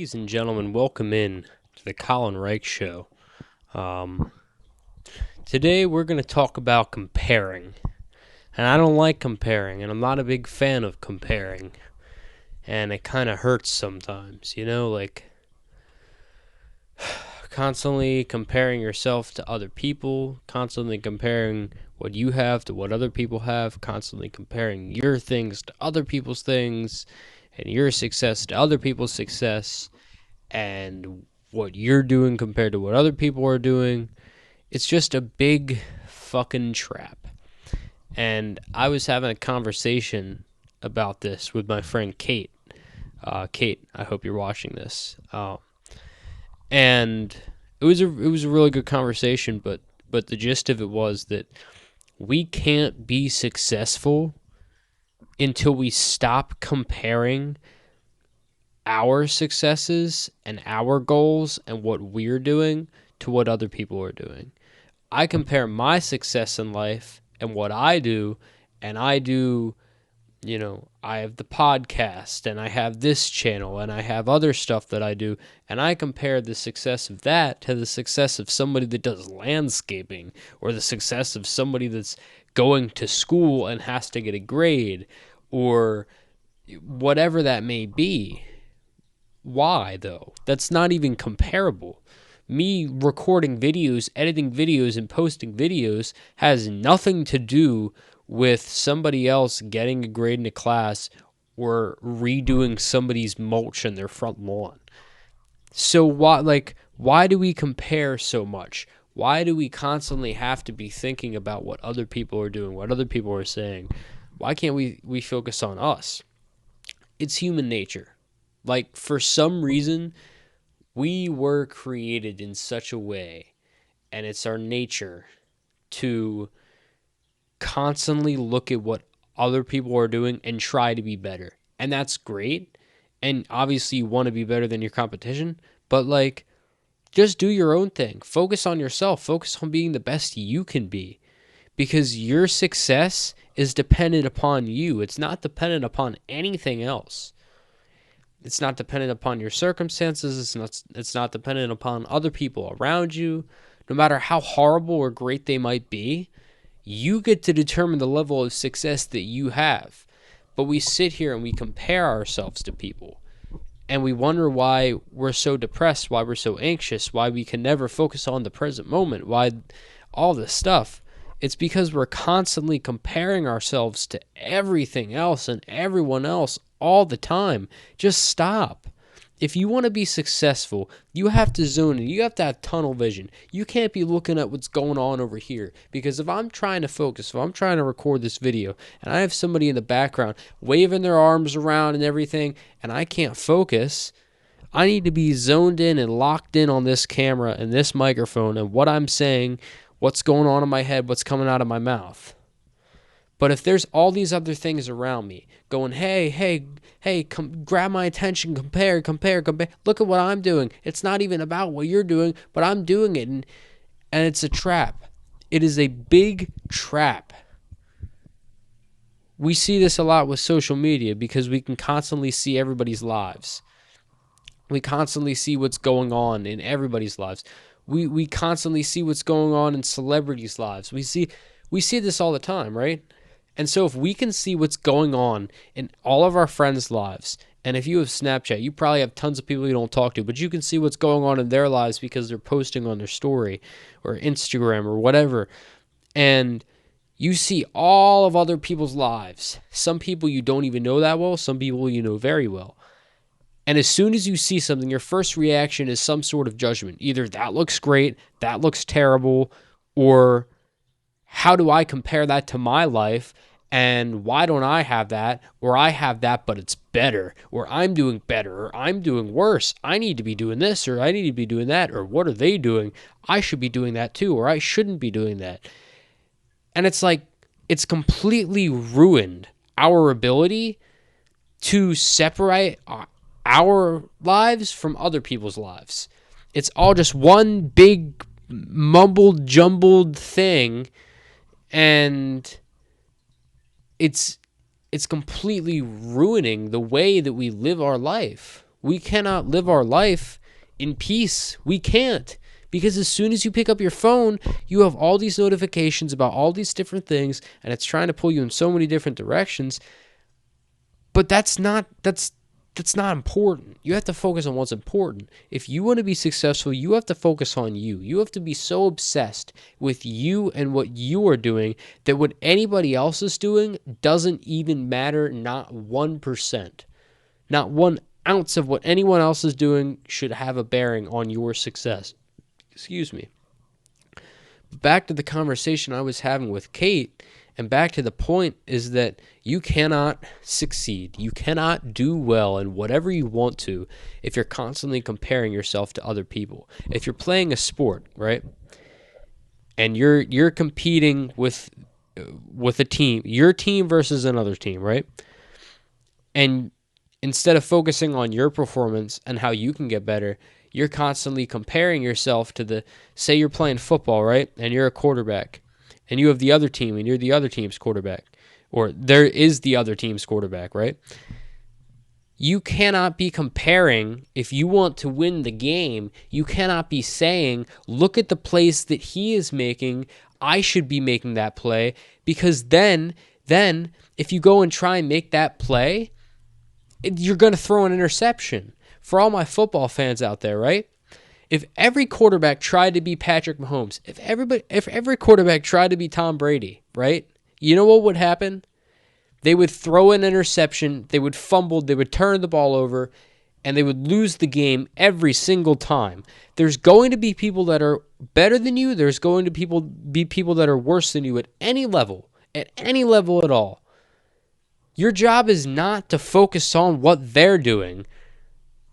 Ladies and gentlemen, welcome in to the Colin Reich Show. Today we're going to talk about comparing. And I don't like comparing, and I'm not a big fan of comparing. And it kind of hurts sometimes, like constantly comparing yourself to other people, constantly comparing what you have to what other people have, constantly comparing your things to other people's things, and your success to other people's success, and what you're doing compared to what other people are doing. It's just a big fucking trap. And I was having a conversation about this with my friend Kate. Kate, I hope you're watching this. And it was a really good conversation, but the gist of it was that we can't be successful until we stop comparing our successes and our goals and what we're doing to what other people are doing. I compare my success in life and what I do, and I do, I have the podcast and I have this channel and I have other stuff that I do, and I compare the success of that to the success of somebody that does landscaping, or the success of somebody that's going to school and has to get a grade, or whatever that may be. Why, though? That's not even comparable. Me recording videos, editing videos, and posting videos has nothing to do with somebody else getting a grade in a class or redoing somebody's mulch in their front lawn. So why do we compare so much? Why do we constantly have to be thinking about what other people are doing, what other people are saying? Why can't we focus on us? It's human nature. Like, for some reason, we were created in such a way, and it's our nature to constantly look at what other people are doing and try to be better. And that's great. And obviously you want to be better than your competition, but just do your own thing. Focus on yourself. Focus on being the best you can be, because your success is dependent upon you. It's not dependent upon anything else. It's not dependent upon your circumstances. It's not dependent upon other people around you. No matter how horrible or great they might be, you get to determine the level of success that you have. But we sit here and we compare ourselves to people. And we wonder why we're so depressed, why we're so anxious, why we can never focus on the present moment, why all this stuff. It's because we're constantly comparing ourselves to everything else and everyone else all the time. Just stop. If you want to be successful, you have to zone in. You have to have tunnel vision. You can't be looking at what's going on over here. Because if I'm trying to focus, if I'm trying to record this video, and I have somebody in the background waving their arms around and everything, and I can't focus, I need to be zoned in and locked in on this camera and this microphone and what I'm saying, what's going on in my head, what's coming out of my mouth. But if there's all these other things around me going, hey, grab my attention, compare. Look at what I'm doing. It's not even about what you're doing, but I'm doing it. And it's a trap. It is a big trap. We see this a lot with social media because we can constantly see everybody's lives. We constantly see what's going on in everybody's lives. We constantly see what's going on in celebrities' lives. We see this all the time, right? And so if we can see what's going on in all of our friends' lives, and if you have Snapchat, you probably have tons of people you don't talk to, but you can see what's going on in their lives because they're posting on their story or Instagram or whatever. And you see all of other people's lives. Some people you don't even know that well, some people you know very well. And as soon as you see something, your first reaction is some sort of judgment. Either that looks great, that looks terrible, or how do I compare that to my life? And why don't I have that? Or I have that, but it's better. Or I'm doing better. Or I'm doing worse. I need to be doing this, or I need to be doing that. Or what are they doing? I should be doing that too, or I shouldn't be doing that. And it's completely ruined our ability to separate our lives from other people's lives. It's all just one big mumbled, jumbled thing, and it's completely ruining the way that we live our life. We cannot live our life in peace. We can't. Because as soon as you pick up your phone, you have all these notifications about all these different things, and it's trying to pull you in so many different directions. But that's not important. You have to focus on what's important. If you want to be successful, you have to focus on you. You have to be so obsessed with you and what you are doing that what anybody else is doing doesn't even matter, not 1%. Not 1 ounce of what anyone else is doing should have a bearing on your success. Excuse me. Back to the conversation I was having with Kate, and back to the point is that you cannot succeed. You cannot do well in whatever you want to if you're constantly comparing yourself to other people. If you're playing a sport, right? And you're competing with a team, your team versus another team, right? And instead of focusing on your performance and how you can get better, you're constantly comparing yourself to say you're playing football, right? And you're a quarterback, and you have the other team, and you're the other team's quarterback, or there is the other team's quarterback, right? You cannot be comparing. If you want to win the game, you cannot be saying, look at the plays that he is making, I should be making that play, because then if you go and try and make that play, you're going to throw an interception. For all my football fans out there, right? If every quarterback tried to be Patrick Mahomes, if every quarterback tried to be Tom Brady, right? You know what would happen? They would throw an interception, they would fumble, they would turn the ball over, and they would lose the game every single time. There's going to be people that are better than you. There's going to be people that are worse than you at any level at all. Your job is not to focus on what they're doing.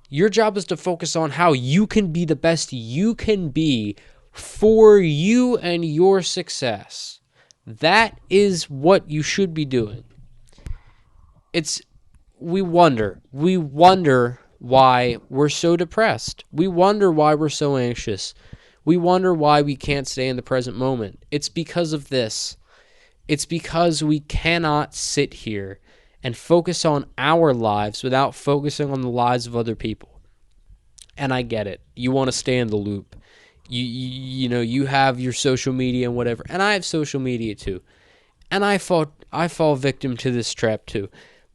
Your job is to focus on how you can be the best you can be for you and your success. That is what you should be doing. We wonder why we're so depressed. We wonder why we're so anxious. We wonder why we can't stay in the present moment. It's because of this. It's because we cannot sit here and focus on our lives without focusing on the lives of other people. And I get it. You want to stay in the loop. You have your social media and whatever. And I have social media too. And I fall victim to this trap too.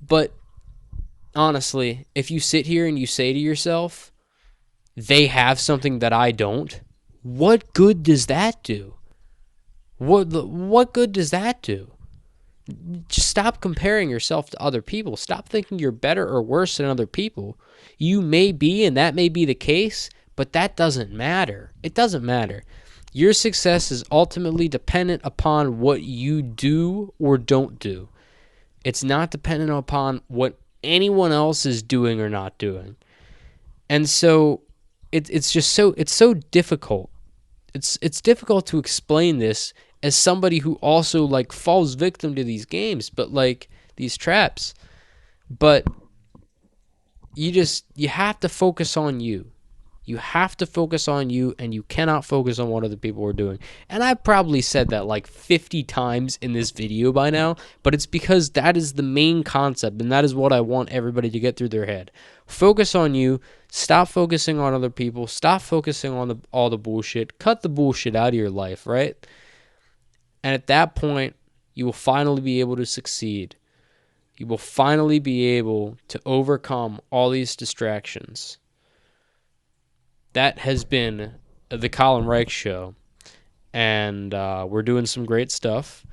But honestly, if you sit here and you say to yourself, they have something that I don't, what good does that do? What good does that do? Just stop comparing yourself to other people. Stop thinking you're better or worse than other people. You may be, and that may be the case, but that doesn't matter. It doesn't matter. Your success is ultimately dependent upon what you do or don't do. It's not dependent upon what anyone else is doing or not doing. And so it's so difficult. It's difficult to explain this as somebody who also falls victim to these games, but these traps. But you have to focus on you. You have to focus on you, and you cannot focus on what other people are doing. And I've probably said that 50 times in this video by now, but it's because that is the main concept, and that is what I want everybody to get through their head. Focus on you. Stop focusing on other people. Stop focusing on all the bullshit. Cut the bullshit out of your life, right? And at that point, you will finally be able to succeed. You will finally be able to overcome all these distractions. That has been the Colin Reich Show, and we're doing some great stuff,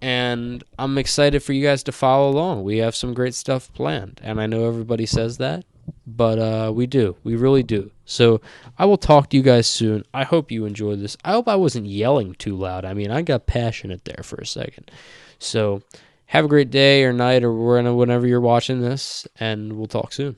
and I'm excited for you guys to follow along. We have some great stuff planned, and I know everybody says that, but we do. We really do. So I will talk to you guys soon. I hope you enjoyed this. I hope I wasn't yelling too loud. I mean, I got passionate there for a second. So have a great day or night or whenever you're watching this, and we'll talk soon.